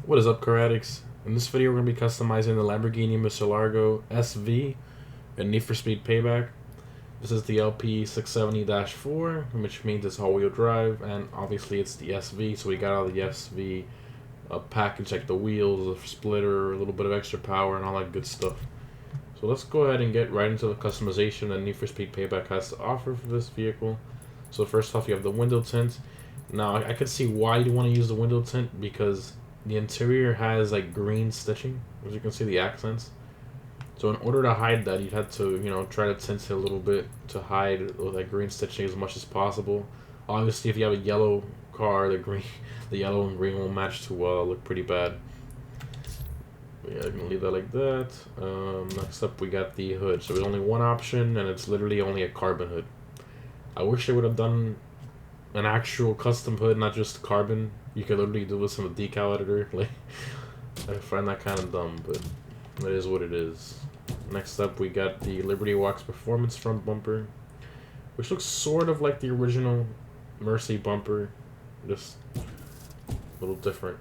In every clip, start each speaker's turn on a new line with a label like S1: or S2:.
S1: What is up, Karatics? In this video, we're going to be customizing the Lamborghini Murcielago SV in Need for Speed Payback. This is the LP670-4, which means it's all-wheel drive, and obviously it's the SV, so we got all the SV package, like the wheels, the splitter, a little bit of extra power, and all that good stuff. So let's go ahead and get right into the customization that Need for Speed Payback has to offer for this vehicle. So first off, you have the window tint. Now, I could see why you want to use the window tint, because the interior has like green stitching, as you can see the accents. So in order to hide that, you'd have to, try to tint it a little bit to hide that green stitching as much as possible. Obviously, if you have a yellow car, the yellow and green will match too well. Look pretty bad. But yeah, I can leave that like that. Next up, we got the hood. So there's only one option, and it's literally only a carbon hood. I wish they would have done an actual custom hood, not just carbon. You could literally do this in a decal editor. Like, I find that kind of dumb, but it is what it is. Next up, we got the Liberty Walks Performance front bumper, which looks sort of like the original Mercy bumper, just a little different.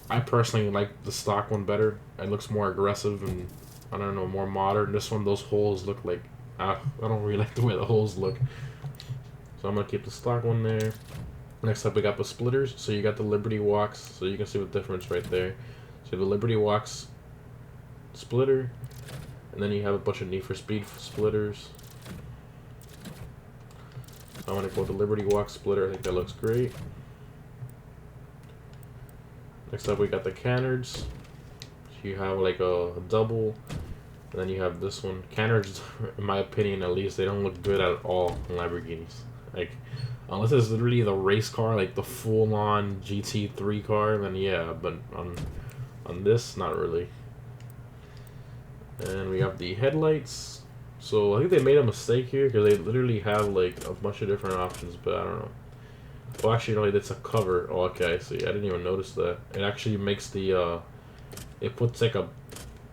S1: I personally like the stock one better. It looks more aggressive and, I don't know, more modern. This one, those holes look like, I don't really like the way the holes look. So I'm going to keep the stock one there. Next up, we got the splitters. So you got the Liberty Walks, so you can see the difference right there. So the Liberty Walks splitter, and then you have a bunch of Need for Speed splitters. I'm going to go with the Liberty Walk splitter. I think that looks great. Next up, we got the canards. So you have like a double, and then you have this one. Canards, in my opinion at least, they don't look good at all in Lamborghinis. Like, unless it's literally the race car, like the full-on GT3 car, then yeah, but on this, not really. And we have the headlights. So I think they made a mistake here, because they literally have like a bunch of different options, but I don't know. Well, actually, no, it's a cover. Oh, okay, I see. I didn't even notice that. It actually makes the, it puts like a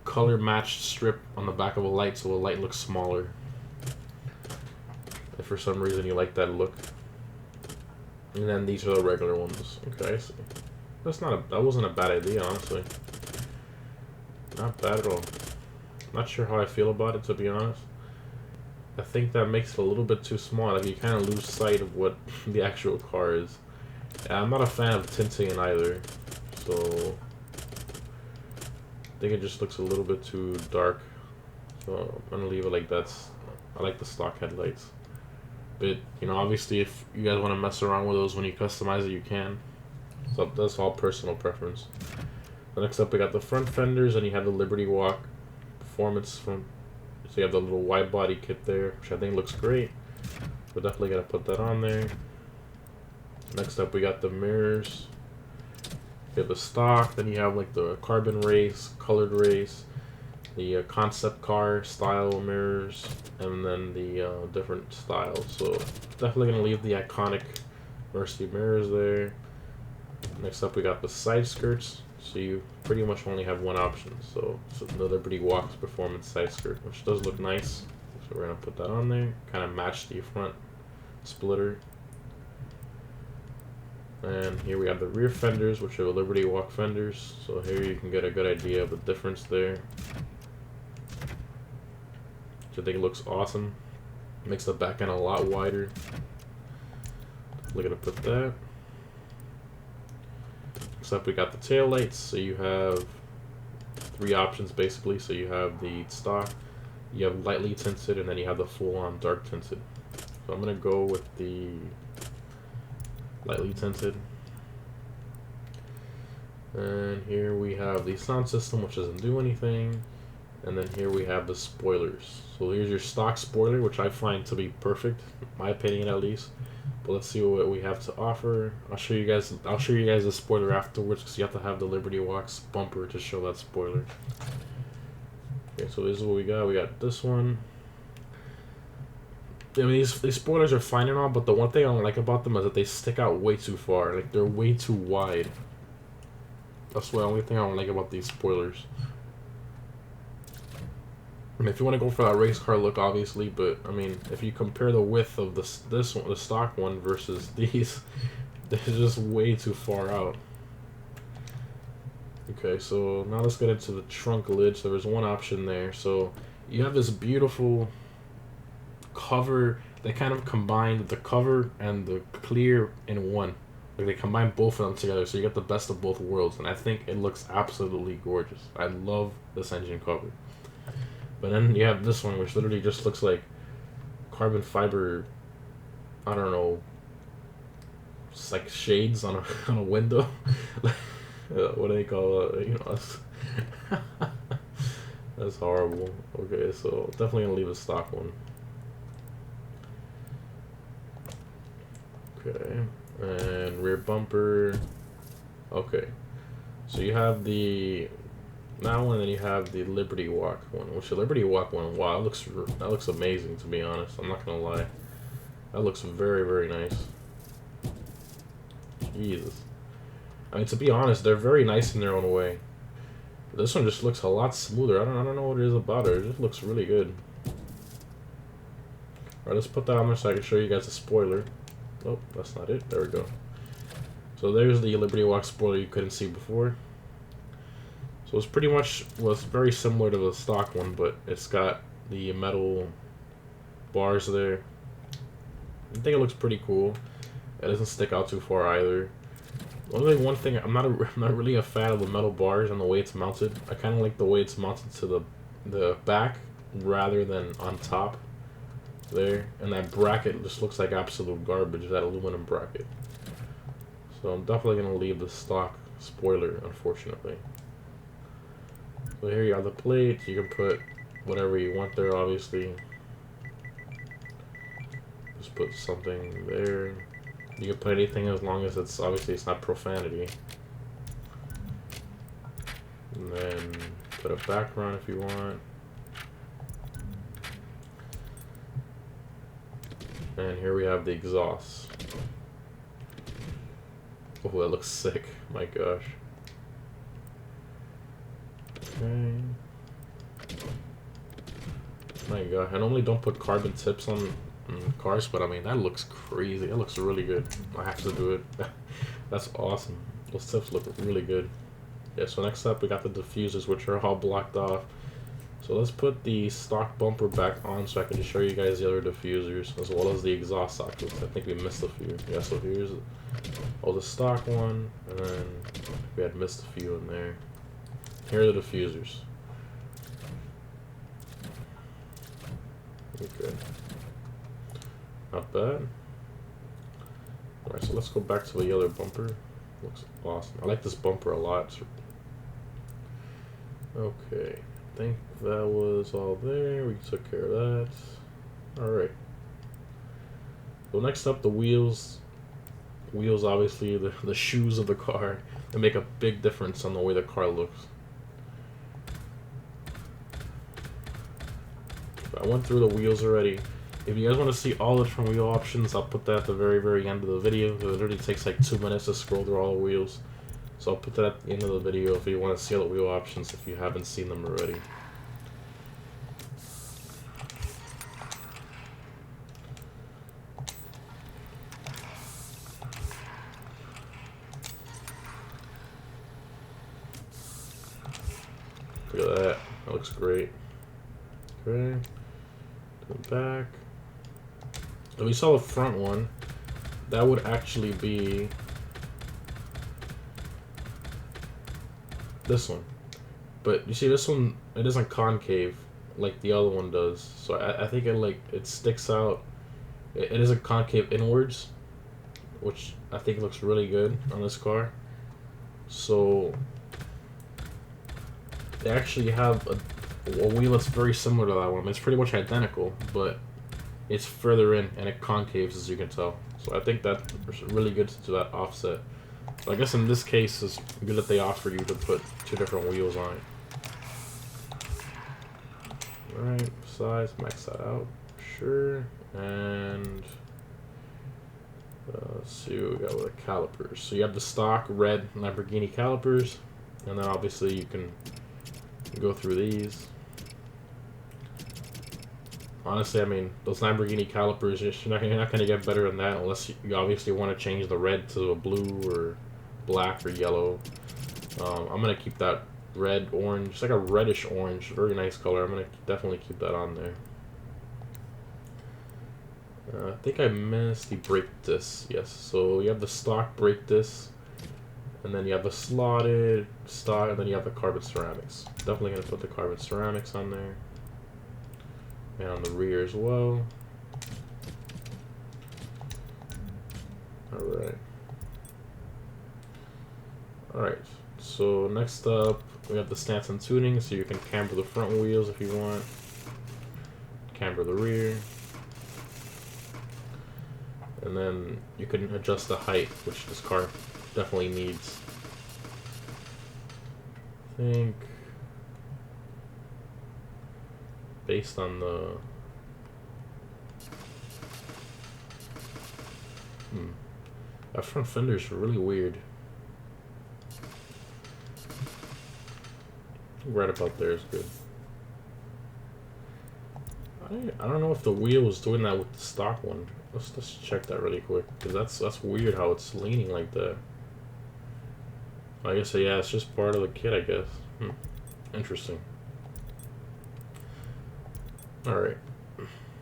S1: color-matched strip on the back of a light, so the light looks smaller. If for some reason you like that look. And then these are the regular ones. Okay, I see. That wasn't a bad idea, honestly. Not bad at all. Not sure how I feel about it, to be honest. I think that makes it a little bit too small. Like, you kind of lose sight of what the actual car is. And I'm not a fan of tinting it either. So I think it just looks a little bit too dark. So I'm gonna leave it like that. I like the stock headlights. But, obviously if you guys want to mess around with those when you customize it, you can. So that's all personal preference. Next up, we got the front fenders, and you have the Liberty Walk Performance front. So you have the little wide body kit there, which I think looks great. We're definitely going to put that on there. Next up, we got the mirrors. You have the stock, then you have like the carbon race, colored race, the concept car style mirrors, and then the different styles. So definitely going to leave the iconic Mercy mirrors there. Next up, we got the side skirts. So you pretty much only have one option. So the Liberty Walks Performance side skirt, which does look nice. So we're going to put that on there. Kind of match the front splitter. And here we have the rear fenders, which are the Liberty Walk fenders. So here you can get a good idea of the difference there. Which I think looks awesome. Makes the back end a lot wider. We're going to put that. Next up, we got the tail lights. So you have three options basically. So you have the stock, you have lightly tinted, and then you have the full-on dark tinted. So I'm gonna go with the lightly tinted. And here we have the sound system, which doesn't do anything. And then here we have the spoilers. So here's your stock spoiler, which I find to be perfect, in my opinion at least. But let's see what we have to offer. I'll show you guys the spoiler afterwards, because you have to have the Liberty Walks bumper to show that spoiler. Okay, so this is what we got. We got this one. I mean, these spoilers are fine and all, but the one thing I don't like about them is that they stick out way too far. Like, they're way too wide. That's the only thing I don't like about these spoilers. I mean, if you want to go for that race car look, obviously, but I mean, if you compare the width of this one, the stock one, versus these, they're just way too far out. Okay, so now let's get into the trunk lid. So there's one option there. So you have this beautiful cover. They kind of combined the cover and the clear in one. Like they combine both of them together, so you get the best of both worlds. And I think it looks absolutely gorgeous. I love this engine cover. But then you have this one, which literally just looks like carbon fiber. I don't know. It's like shades on a on a window. What do they call it? You know, that's horrible. Okay, so definitely gonna leave a stock one. Okay, and rear bumper. Okay, so you have that one, and then you have the Liberty Walk one. Which the Liberty Walk one, wow, that looks amazing. To be honest, I'm not gonna lie, that looks very very nice. Jesus, I mean, to be honest, they're very nice in their own way. This one just looks a lot smoother. I don't know what it is about it. It just looks really good. Alright, let's put that on there so I can show you guys a spoiler. Oh, that's not it. There we go. So there's the Liberty Walk spoiler you couldn't see before. So it's pretty much very similar to the stock one, but it's got the metal bars there. I think it looks pretty cool. It doesn't stick out too far either. Only one thing, I'm not really a fan of the metal bars and the way it's mounted. I kind of like the way it's mounted to the back rather than on top there. And that bracket just looks like absolute garbage, that aluminum bracket. So I'm definitely going to leave the stock spoiler, unfortunately. So here you have the plates. You can put whatever you want there, obviously. Just put something there. You can put anything as long as it's not profanity. And then put a background if you want. And here we have the exhaust. Oh, that looks sick. My gosh. Okay. My god. I normally don't put carbon tips on cars, but I mean, that looks crazy. It looks really good. I have to do it. That's awesome. Those tips look really good. Yeah, so next up we got the diffusers, which are all blocked off. So let's put the stock bumper back on so I can just show you guys the other diffusers as well as the exhaust sockets. I think we missed a few. Yeah, so here's the stock one, and then we had missed a few in there. Here are the diffusers. Okay. Not bad. Alright, so let's go back to the other bumper. Looks awesome. I like this bumper a lot. Okay. I think that was all there. We took care of that. Alright. So next up, the wheels. Wheels, obviously, the shoes of the car. They make a big difference on the way the car looks. I went through the wheels already. If you guys want to see all the different wheel options, I'll put that at the very, very end of the video. It literally takes like 2 minutes to scroll through all the wheels. So I'll put that at the end of the video if you want to see all the wheel options if you haven't seen them already. Look at that. That looks great. Okay. To the back. If we saw the front one, that would actually be this one. But you see, this one, it isn't concave like the other one does. So I think it sticks out. It isn't concave inwards, which I think looks really good on this car. So they actually have a wheel that's very similar to that one. It's pretty much identical, but it's further in and it concaves, as you can tell. So I think that's really good to do that offset. So I guess in this case, it's good that they offer you to put 2 different wheels on it. Alright, size, max that out. Sure. And let's see what we got with the calipers. So you have the stock red Lamborghini calipers, and then obviously you can go through these. Honestly, I mean, those Lamborghini calipers, you're not going to get better than that unless you obviously want to change the red to a blue or black or yellow. I'm gonna keep that red orange. It's like a reddish orange, very nice color. I'm gonna definitely keep that on there. I think I missed the brake disc. Yes, so you have the stock brake disc, and then you have the slotted stock, and then you have the carbon ceramics. Definitely gonna put the carbon ceramics on there, and on the rear as well. Alright. Alright, so next up, we have the stance and tuning, so you can camber the front wheels if you want, camber the rear, and then you can adjust the height, which this car definitely needs. I think, based on the... That front fender is really weird. Right about there is good. I don't know if the wheel was doing that with the stock one. Let's check that really quick, because that's weird how it's leaning like that. I guess yeah, it's just part of the kit, I guess. Interesting. All right,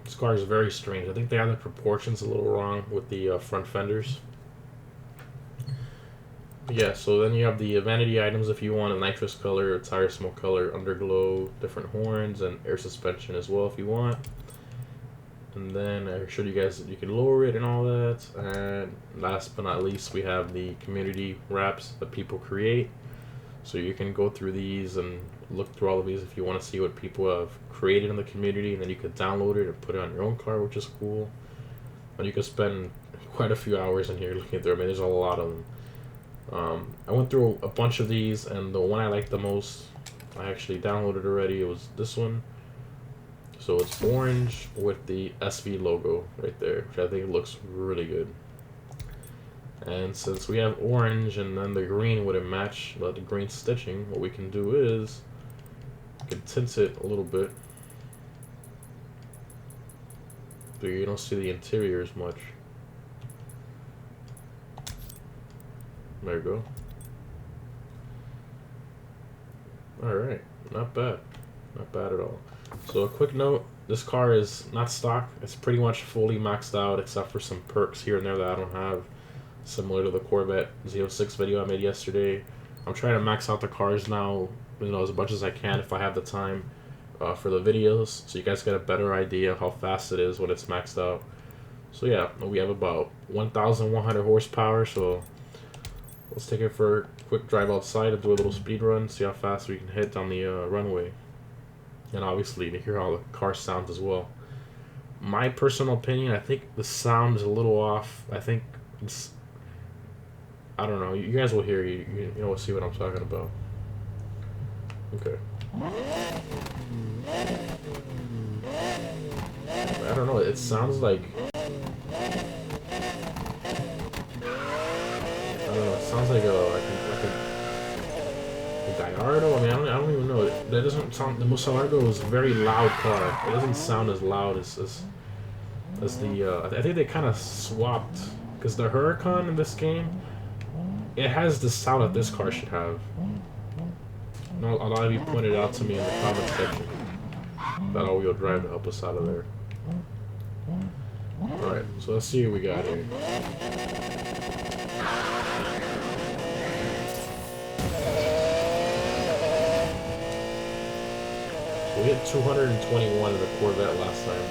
S1: this car is very strange. I think they have the proportions a little wrong with the front fenders. Yeah, so then you have the vanity items if you want a nitrous color, a tire smoke color, underglow, different horns, and air suspension as well if you want. And then I showed you guys that you can lower it and all that. And last but not least, we have the community wraps that people create. So you can go through these and look through all of these if you want to see what people have created in the community, and then you can download it and put it on your own car, which is cool. And you can spend quite a few hours in here looking through. I mean, there's a lot of them. I went through a bunch of these, and the one I liked the most, I actually downloaded already. It was this one. So it's orange with the SV logo right there, which I think looks really good. And since we have orange and then the green wouldn't match the green stitching, what we can do is we can tint it a little bit, so you don't see the interior as much. There you go. Alright, not bad. Not bad at all. So a quick note, this car is not stock. It's pretty much fully maxed out except for some perks here and there that I don't have, similar to the Corvette Z06 video I made yesterday. I'm trying to max out the cars now, you know, as much as I can if I have the time for the videos, so you guys get a better idea how fast it is when it's maxed out. So yeah, we have about 1,100 horsepower, so let's take it for a quick drive outside and do a little speed run, see how fast we can hit on the runway. And obviously to hear how the car sounds as well. My personal opinion, I think the sound is a little off. I think it's... I don't know. You guys will hear. You know, see what I'm talking about. Okay. I don't know. It sounds like... it sounds like a Gallardo. I mean, I don't even know. That doesn't sound. The Murcielago is a very loud car. It doesn't sound as loud as the. I think they kind of swapped, because the Huracan in this game, it has the sound that this car should have. A lot of you pointed out to me in the comment section that all-wheel drive to help us out of there. All right, so let's see what we got here. We hit 221 in the Corvette last time.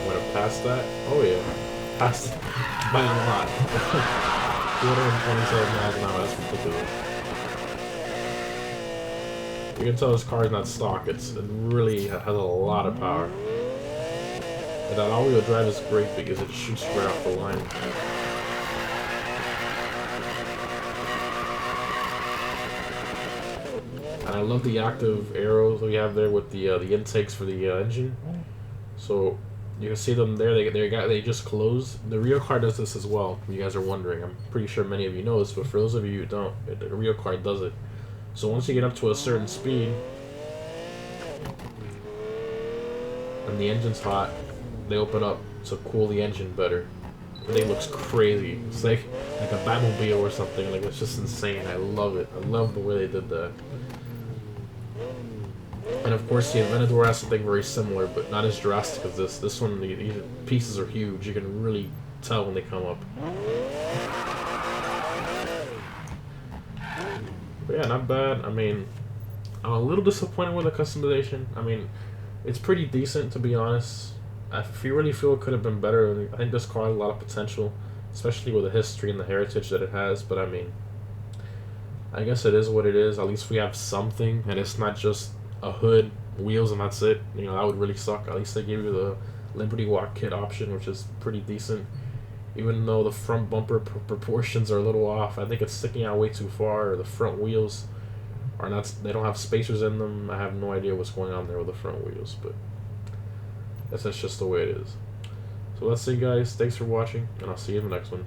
S1: Went past that? Oh yeah. Passed it by a lot. 227 miles an hour, that's ridiculous. You can tell this car is not stock. It really has a lot of power. And that all-wheel drive is great because it shoots right off the line. And I love the active arrows we have there with the intakes for the engine. So you can see them there. They just closed. The Rio car does this as well. If you guys are wondering, I'm pretty sure many of you know this, but for those of you who don't, the Rio car does it. So once you get up to a certain speed and the engine's hot, they open up to cool the engine better. the thing looks crazy. It's like a Batmobile or something. Like, it's just insane. I love it. I love the way they did that. And of course, the Aventador has something very similar, but not as drastic as this. This one, the pieces are huge. You can really tell when they come up. But yeah, not bad. I mean, I'm a little disappointed with the customization. I mean, it's pretty decent, to be honest. I really feel it could have been better. I think this car has a lot of potential, especially with the history and the heritage that it has. But I mean, I guess it is what it is. At least we have something, and it's not just a hood, wheels, and that's it. You know, that would really suck. At least they gave you the Liberty Walk kit option, which is pretty decent. Even though the front bumper proportions are a little off, I think it's sticking out way too far. Or the front wheels are not. They don't have spacers in them. I have no idea what's going on there with the front wheels, but that's just the way it is. So let's see, guys. Thanks for watching, and I'll see you in the next one.